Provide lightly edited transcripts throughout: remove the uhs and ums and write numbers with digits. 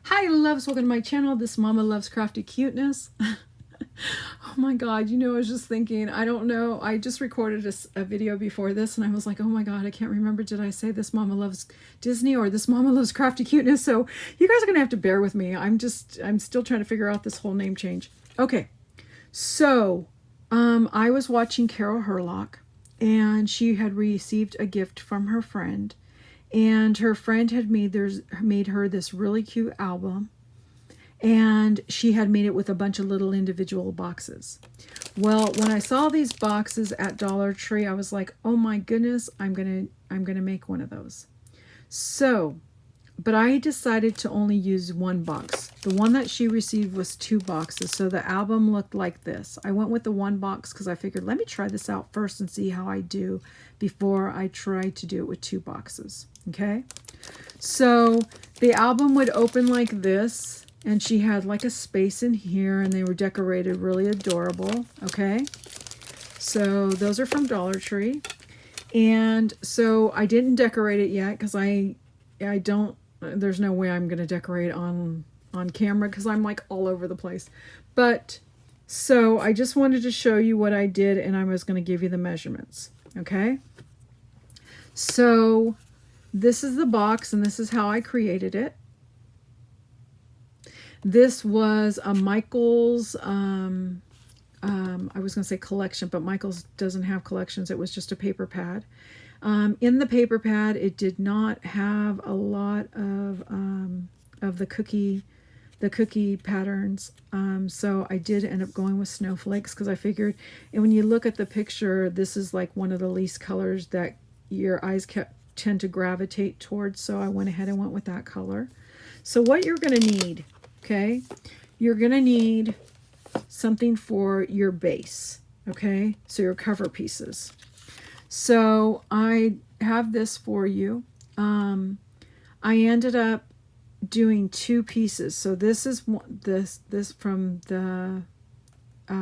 Hi loves, welcome to my channel. This Mama Loves Crafty Cuteness. Oh my god, I was just thinking, I don't know, I just recorded a video before this and I was like, oh my god, I can't remember, did I say This Mama Loves Disney or This Mama Loves Crafty Cuteness? So you guys are gonna have to bear with me. I'm still trying to figure out this whole name change. Okay, so I was watching Carol Herlock and she had received a gift from her friend, and her friend had made her this really cute album, and she had made it with a bunch of little individual boxes. Well, when I saw these boxes at Dollar Tree, I was like, oh my goodness, I'm gonna make one of those. So, but I decided to only use one box. The one that she received was 2 boxes, so the album looked like this. I went with the 1 box because I figured, let me try this out first and see how I do before I try to do it with 2 boxes. Okay, so the album would open like this, and she had like a space in here, and they were decorated really adorable. Okay, so those are from Dollar Tree, and so I didn't decorate it yet because I don't, there's no way I'm going to decorate on camera because I'm like all over the place. But so I just wanted to show you what I did, and I was going to give you the measurements. Okay, so this is the box, and this is how I created it. This was a Michael's, I was going to say collection, but Michael's doesn't have collections. It was just a paper pad. In the paper pad, it did not have a lot of the cookie patterns. So I did end up going with snowflakes because I figured, and when you look at the picture, this is like one of the least colors that your eyes tend to gravitate towards. So I went ahead and went with that color. So what you're going to need, okay, you're going to need something for your base. Okay, so your cover pieces. So I have this for you. I ended up doing 2 pieces. So this is this from the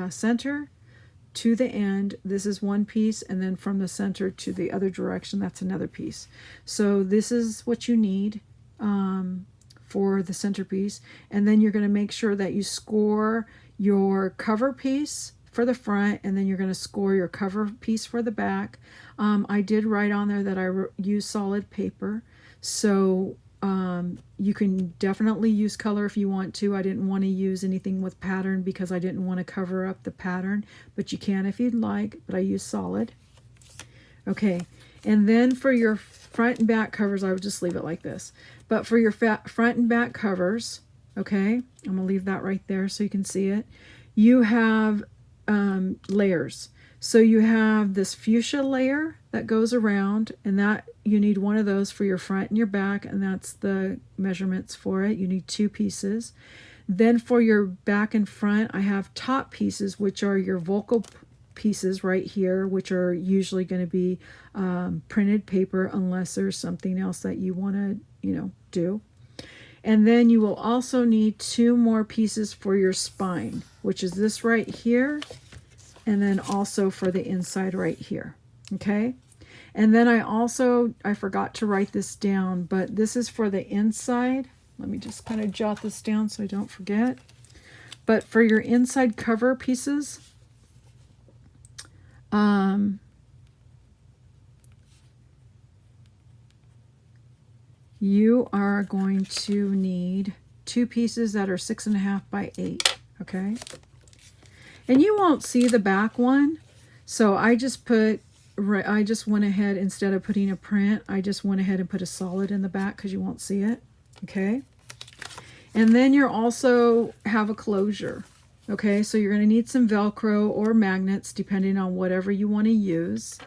center to the end. This is one piece, and then from the center to the other direction, that's another piece. So this is what you need for the centerpiece, and then you're going to make sure that you score your cover piece for the front, and then you're going to score your cover piece for the back. I did write on there that I use solid paper, so you can definitely use color if you want to. I didn't want to use anything with pattern because I didn't want to cover up the pattern, but you can if you'd like, but I use solid. Okay, and then for your front and back covers, I would just leave it like this. But for your front and back covers, okay, I'm going to leave that right there so you can see it. You have layers. So you have this fuchsia layer that goes around, and that you need one of those for your front and your back, and that's the measurements for it. You need 2 pieces. Then for your back and front, I have top pieces, which are your vocal pieces right here, which are usually going to be printed paper unless there's something else that you want to, do. And then you will also need 2 more pieces for your spine, which is this right here, and then also for the inside right here. Okay, and then I forgot to write this down, but this is for the inside. Let me just kind of jot this down so I don't forget. But for your inside cover pieces, you are going to need 2 pieces that are 6.5 by 8. Okay, and you won't see the back one, so I just went ahead, instead of putting a print, I just went ahead and put a solid in the back because you won't see it. Okay, and then you're also have a closure. Okay, so you're going to need some Velcro or magnets depending on whatever you want to use.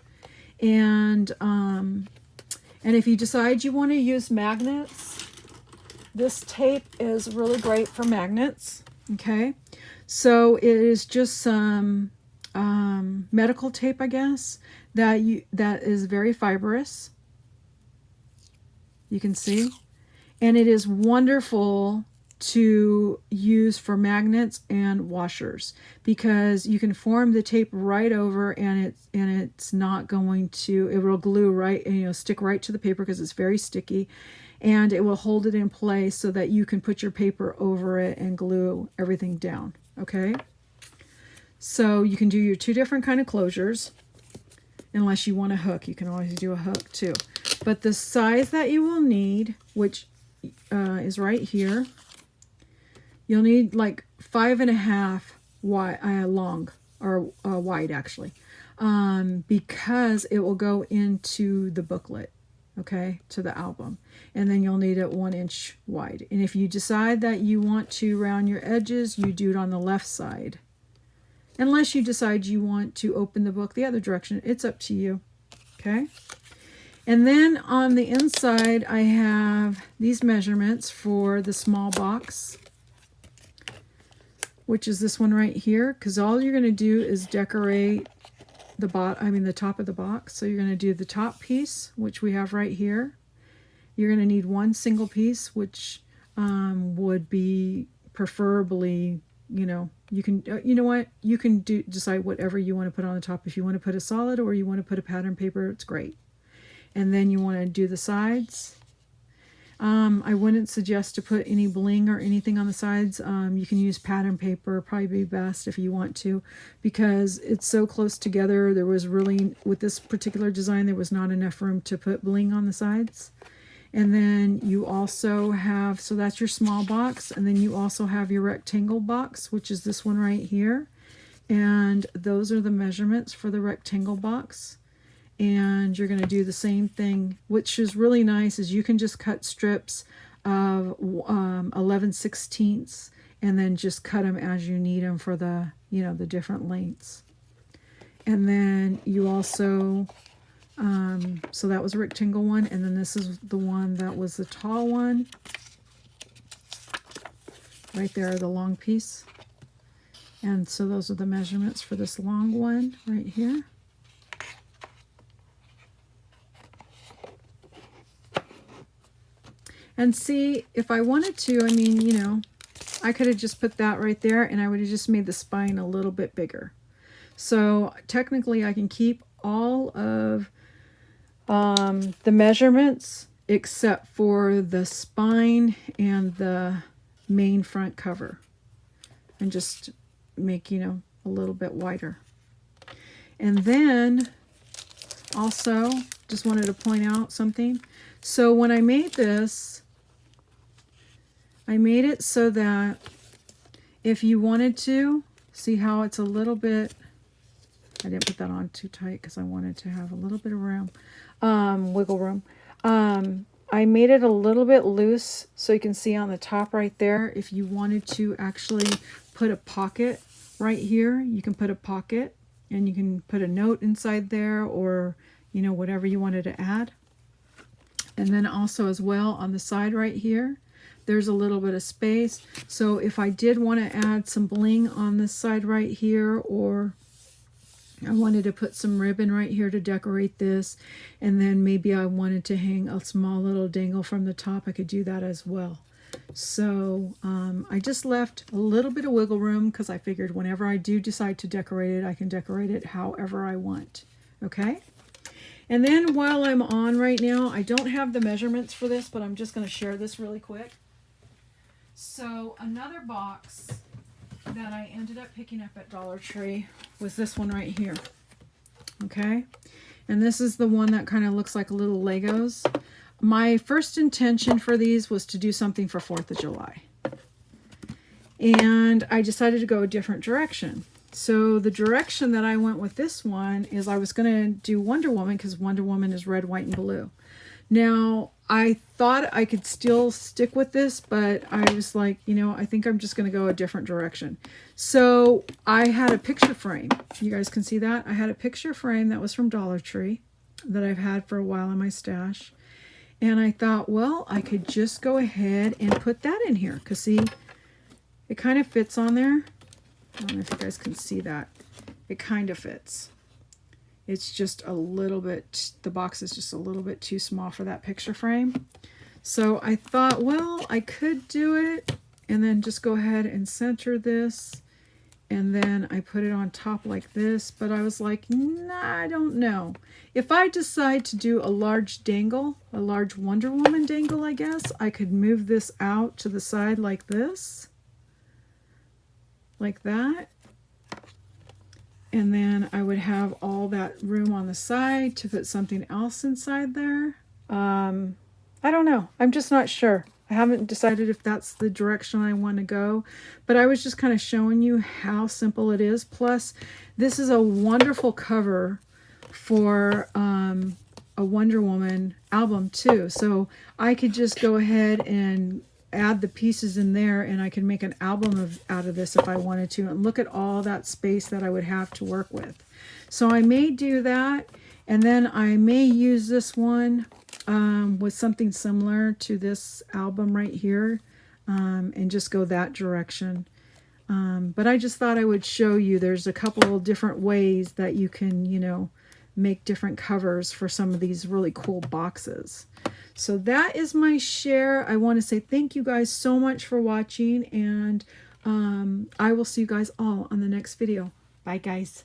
And if you decide you want to use magnets, this tape is really great for magnets. Okay, so it is just some medical tape, I guess, that is very fibrous. You can see, and it is wonderful to use for magnets and washers because you can form the tape right over, and it's not going to, it will glue right, stick right to the paper because it's very sticky. and it will hold it in place so that you can put your paper over it and glue everything down. Okay, so you can do your 2 different kind of closures. Unless you want a hook, you can always do a hook too. But the size that you will need, which is right here, you'll need like 5.5 wide, long, or wide actually, because it will go into the booklet, okay, to the album. And then you'll need it 1 inch wide. And if you decide that you want to round your edges, you do it on the left side. Unless you decide you want to open the book the other direction, it's up to you, okay? And then on the inside, I have these measurements for the small box, which is this one right here, because all you're going to do is decorate the top of the box. So you're going to do the top piece, which we have right here. You're going to need 1 single piece, which would be preferably, you can, you know what, you can decide whatever you want to put on the top. If you want to put a solid or you want to put a pattern paper, it's great. And then you want to do the sides. I wouldn't suggest to put any bling or anything on the sides. You can use pattern paper, probably be best if you want to, because it's so close together. There was really, with this particular design, there was not enough room to put bling on the sides. And then you also have, so that's your small box, and then you also have your rectangle box, which is this one right here. And those are the measurements for the rectangle box. And you're going to do the same thing, which is really nice, is you can just cut strips of 11/16 and then just cut them as you need them for the, the different lengths. And then you also, so that was a rectangle one, and then this is the one that was the tall one. Right there, the long piece. And so those are the measurements for this long one right here. And see, if I wanted to, I could have just put that right there and I would have just made the spine a little bit bigger. So technically I can keep all of the measurements except for the spine and the main front cover, and just make, a little bit wider. And then also just wanted to point out something. So when I made this, I made it so that if you wanted to, see how it's a little bit, I didn't put that on too tight because I wanted to have a little bit of room, wiggle room. I made it a little bit loose so you can see on the top right there, if you wanted to actually put a pocket right here, you can put a pocket and you can put a note inside there, or, whatever you wanted to add. And then also as well on the side right here, there's a little bit of space. So if I did want to add some bling on this side right here, or I wanted to put some ribbon right here to decorate this, and then maybe I wanted to hang a small little dangle from the top, I could do that as well. So I just left a little bit of wiggle room because I figured whenever I do decide to decorate it, I can decorate it however I want. Okay? And then while I'm on right now, I don't have the measurements for this, but I'm just going to share this really quick. So another box that I ended up picking up at Dollar Tree was this one right here. Okay? And this is the one that kind of looks like little Legos. My first intention for these was to do something for 4th of July. And I decided to go a different direction. So the direction that I went with this one is I was going to do Wonder Woman, because Wonder Woman is red, white, and blue. Now, I thought I could still stick with this, but I was like, I think I'm just going to go a different direction. So I had a picture frame. You guys can see that. I had a picture frame that was from Dollar Tree that I've had for a while in my stash. And I thought, well, I could just go ahead and put that in here. Because see, it kind of fits on there. I don't know if you guys can see that. It kind of fits. It's just a little bit, the box is just a little bit too small for that picture frame. So I thought, well, I could do it and then just go ahead and center this and then I put it on top like this, but I was like, nah, I don't know. If I decide to do a large dangle, a large Wonder Woman dangle, I guess, I could move this out to the side like this, like that. And then I would have all that room on the side to put something else inside there. I don't know. I'm just not sure. I haven't decided if that's the direction I want to go, but I was just kind of showing you how simple it is. Plus, this is a wonderful cover for a Wonder Woman album too. So I could just go ahead and add the pieces in there, and I can make an album out of this if I wanted to. And look at all that space that I would have to work with. So I may do that, and then I may use this one with something similar to this album right here, and just go that direction. But I just thought I would show you there's a couple different ways that you can, you know, make different covers for some of these really cool boxes. So that is my share. I want to say thank you guys so much for watching, and I will see you guys all on the next video. Bye, guys.